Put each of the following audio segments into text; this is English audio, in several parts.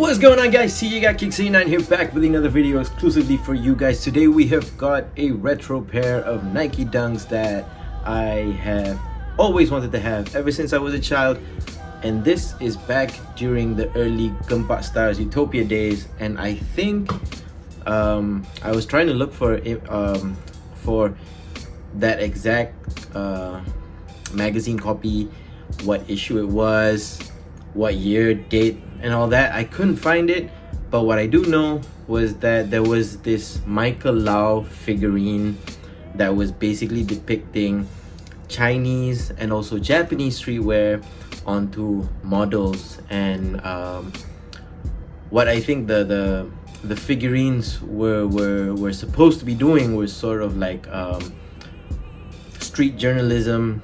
What's going on, guys? See, you got Kick69 here, back with another video exclusively for you guys. Today we have got a retro pair of Nike Dunks that I have always wanted to have ever since I was a child, and this is back during the early Gempak Stars Utopia days. And I think I was trying to look for that exact magazine copy, what issue it was, what year, date, and all that. I couldn't find it, but what I do know was that there was this Michael Lau figurine that was basically depicting Chinese and also Japanese streetwear onto models. And what I think the figurines were supposed to be doing was sort of like street journalism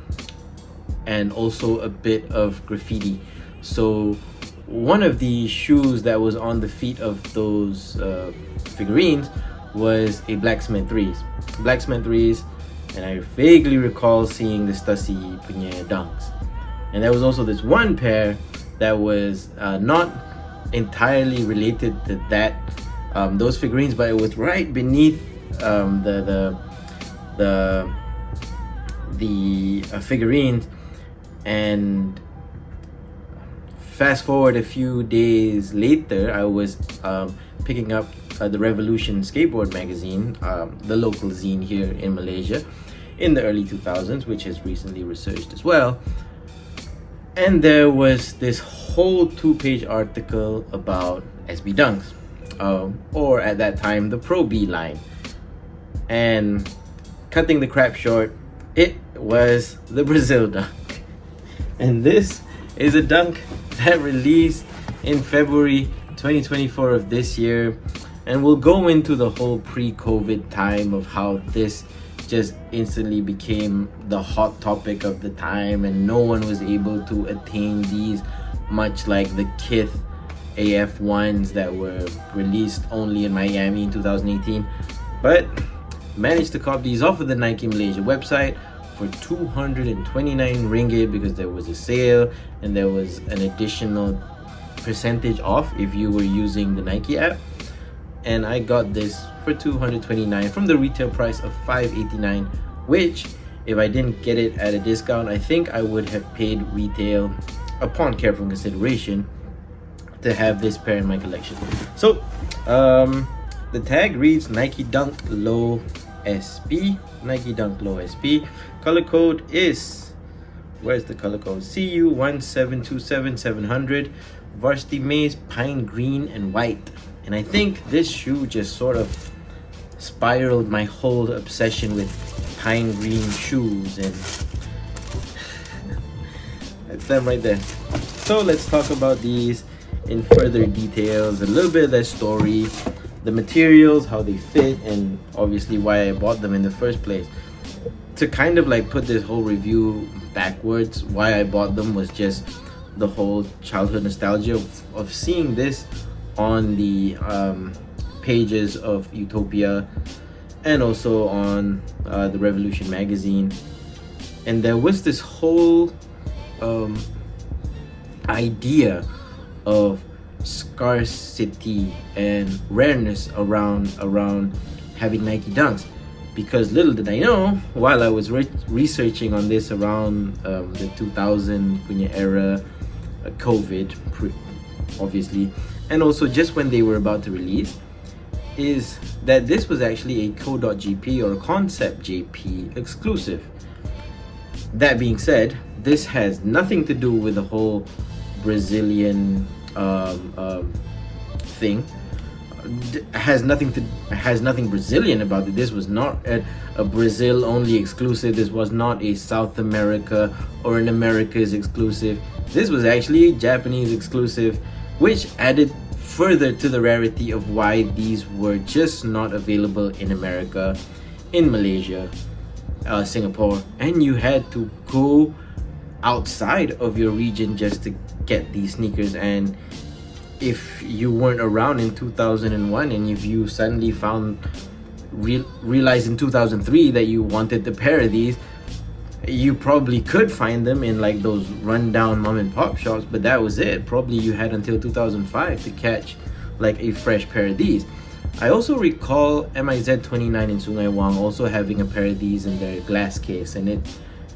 and also a bit of graffiti. So one of the shoes that was on the feet of those figurines was a Blacksmith 3s, and I vaguely recall seeing the Stussy punya dunks. And there was also this one pair that was not entirely related to that those figurines, but it was right beneath the figurines. And fast forward a few days later, I was picking up the Revolution skateboard magazine, the local zine here in Malaysia in the early 2000s, which has recently resurged as well. And there was this whole 2-page article about SB Dunks, or at that time the Pro B line. And cutting the crap short, it was the Brazil dunk. And this is a dunk that released in February 2024 of this year, and we'll go into the whole pre-COVID time of how this just instantly became the hot topic of the time, and no one was able to attain these, much like the Kith AF1s that were released only in Miami in 2018, but managed to cop these off of the Nike Malaysia website for 229 ringgit because there was a sale and there was an additional percentage off if you were using the Nike app. And I got this for 229 from the retail price of 589, which, if I didn't get it at a discount, I think I would have paid retail upon careful consideration to have this pair in my collection. So the tag reads Nike Dunk Low SP, Nike Dunk Low SP. Color code is, where's the color code? CU1727700. Varsity Maize, pine green and white. And I think this shoe just sort of spiraled my whole obsession with pine green shoes, and that's them right there. So let's talk about these in further details, a little bit of their story, the materials, how they fit, and obviously why I bought them in the first place. To kind of like put this whole review backwards, why I bought them was just the whole childhood nostalgia of seeing this on the pages of Utopia and also on the Revolution magazine. And there was this whole idea of scarcity and rareness around having Nike Dunks, because little did I know, while I was researching on this around the 2000 punya era, COVID obviously, and also just when they were about to release, is that this was actually a co.jp or concept.jp exclusive. That being said, this has nothing to do with the whole Brazilian thing. Has nothing Brazilian about it. This was not a Brazil only exclusive. This was not a South America or an Americas exclusive. This was actually a Japanese exclusive, which added further to the rarity of why these were just not available in America, in Malaysia, Singapore, and you had to go outside of your region just to get these sneakers. And if you weren't around in 2001, and if you suddenly realized in 2003 that you wanted a pair of these, You probably could find them in like those rundown mom and pop shops, but that was it. Probably you had until 2005 to catch like a fresh pair of these. I also recall MIZ29 in Sungai Wang also having a pair of these in their glass case, and it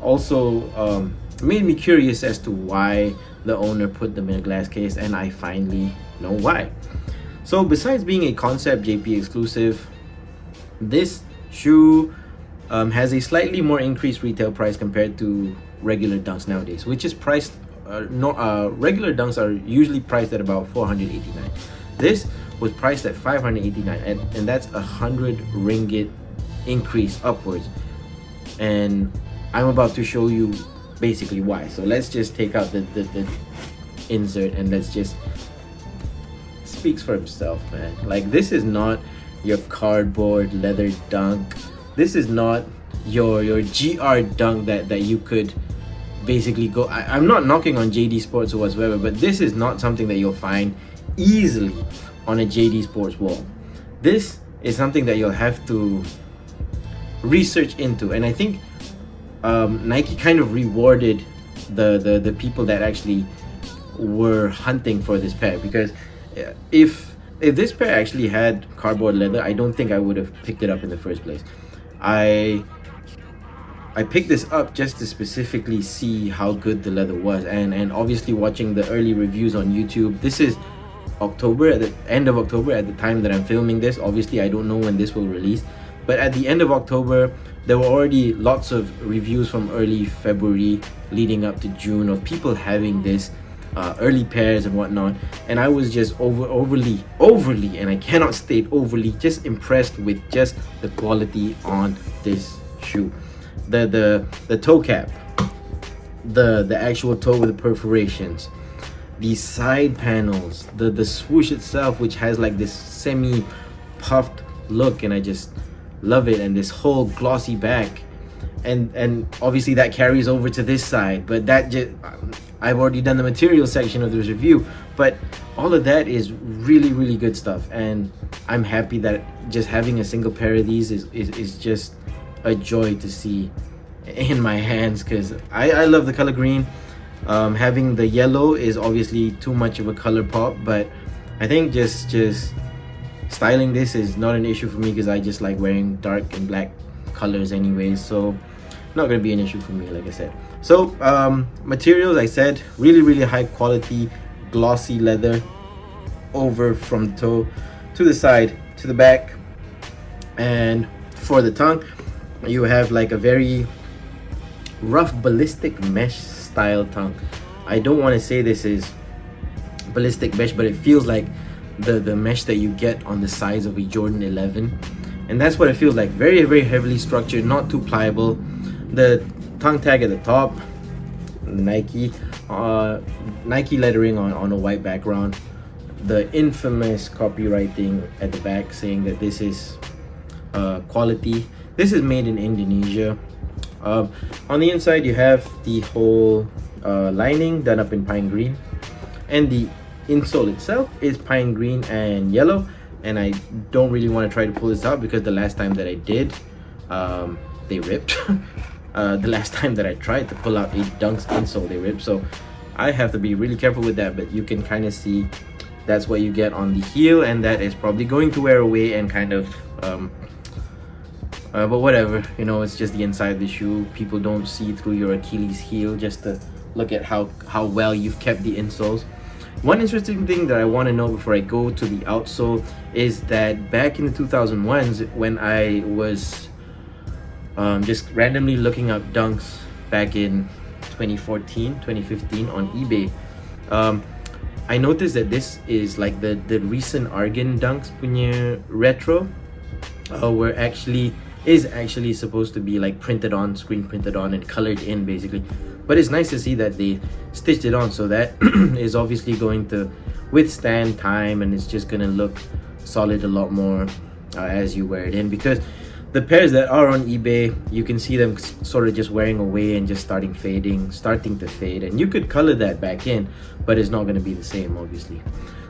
also made me curious as to why the owner put them in a glass case, and I finally know why. So besides being a concept JP exclusive, this shoe has a slightly more increased retail price compared to regular dunks nowadays, which is priced regular dunks are usually priced at about 489. This was priced at 589, and that's 100 ringgit increase upwards, and I'm about to show you basically why. So let's just take out the insert, and let's just speaks for himself, man. Like, this is not your cardboard leather dunk. This is not your GR dunk that you could basically go. I'm not knocking on JD Sports or whatsoever, but this is not something that you'll find easily on a JD Sports wall. This is something that you'll have to research into, and I think Nike kind of rewarded the people that actually were hunting for this pair, because if this pair actually had cardboard leather, I don't think I would have picked it up in the first place. I picked this up just to specifically see how good the leather was, and obviously watching the early reviews on YouTube. This is October, at the end of October at the time that I'm filming this. Obviously I don't know when this will release, but at the end of October there were already lots of reviews from early February leading up to June of people having this early pairs and whatnot, and I was just overly, and I cannot state overly, just impressed with just the quality on this shoe. The toe cap, the actual toe with the perforations, the side panels, the swoosh itself, which has like this semi puffed look, and I just love it, and this whole glossy back, and obviously that carries over to this side, but that just, I've already done the material section of this review, but all of that is really good stuff, and I'm happy that just having a single pair of these is just a joy to see in my hands, because I love the color green. Having the yellow is obviously too much of a color pop, but I think just styling this is not an issue for me, because I just like wearing dark and black colors anyways, so not gonna be an issue for me, like I said. So materials, I said, really high quality glossy leather over from the toe to the side to the back, and for the tongue you have like a very rough ballistic mesh style tongue. I don't want to say this is ballistic mesh, but it feels like the mesh that you get on the sides of a Jordan 11, and that's what it feels like. Very heavily structured, not too pliable. The tongue tag at the top, Nike lettering on a white background, the infamous copywriting at the back saying that this is quality. This is made in Indonesia. On the inside you have the whole lining done up in pine green, and the insole itself is pine green and yellow, and I don't really want to try to pull this out because the last time that I did, they ripped. The last time that I tried to pull out a Dunks insole, they ripped, so I have to be really careful with that. But you can kind of see that's what you get on the heel, and that is probably going to wear away and kind of but whatever, you know, it's just the inside of the shoe. People don't see through your Achilles heel just to look at how well you've kept the insoles. One interesting thing that I want to know before I go to the outsole is that back in the 2001s, when I was just randomly looking up dunks back in 2014 2015 on eBay, I noticed that this is like the recent Argan dunks punya retro, where is actually supposed to be like printed on, screen printed on and colored in basically, but it's nice to see that they stitched it on, so that is obviously going to withstand time, and it's just gonna look solid a lot more as you wear it in, because the pairs that are on eBay, you can see them sort of just wearing away and just starting to fade, and you could color that back in, but it's not going to be the same obviously.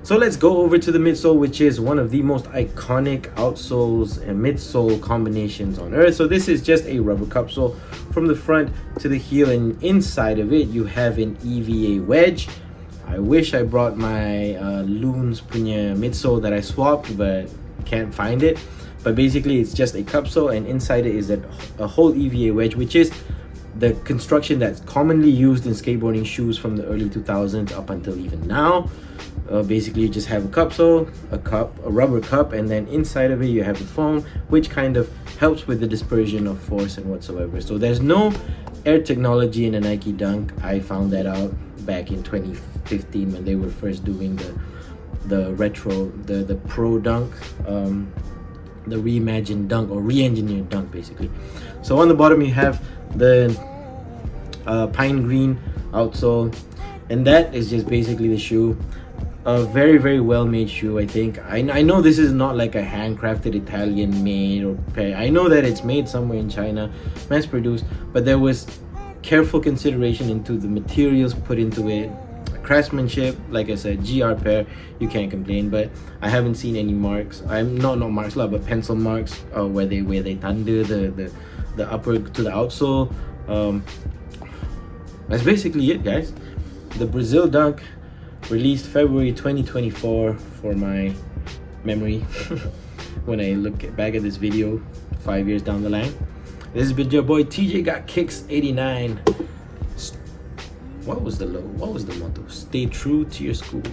So let's go over to the midsole, which is one of the most iconic outsoles and midsole combinations on earth. So this is just a rubber cupsole from the front to the heel, and inside of it you have an EVA wedge. I wish I brought my Loons punya midsole that I swapped, but can't find it. But basically it's just a cupsole, and inside it is a whole EVA wedge, which is the construction that's commonly used in skateboarding shoes from the early 2000s up until even now. Basically you just have a cupsole, a rubber cup, and then inside of it you have the foam, which kind of helps with the dispersion of force and whatsoever. So there's no air technology in a Nike Dunk. I found that out back in 2015 when they were first doing the retro, the Pro Dunk, the reimagined Dunk, or re-engineered Dunk basically. So on the bottom you have the pine green outsole, and that is just basically the shoe. A very, very well made shoe, I think. I know this is not like a handcrafted Italian made or pair. I know that it's made somewhere in China, mass produced, but there was careful consideration into the materials put into it. Craftsmanship, like I said, GR pair, you can't complain. But I haven't seen any marks. I'm not marks, but pencil marks where they thunder the upper to the outsole. That's basically it, guys. The Brazil Dunk, released February 2024 for my memory when I look back at this video 5 years down the line. This has been your boy TJ Got Kicks 89. What was the motto? Stay true to your school.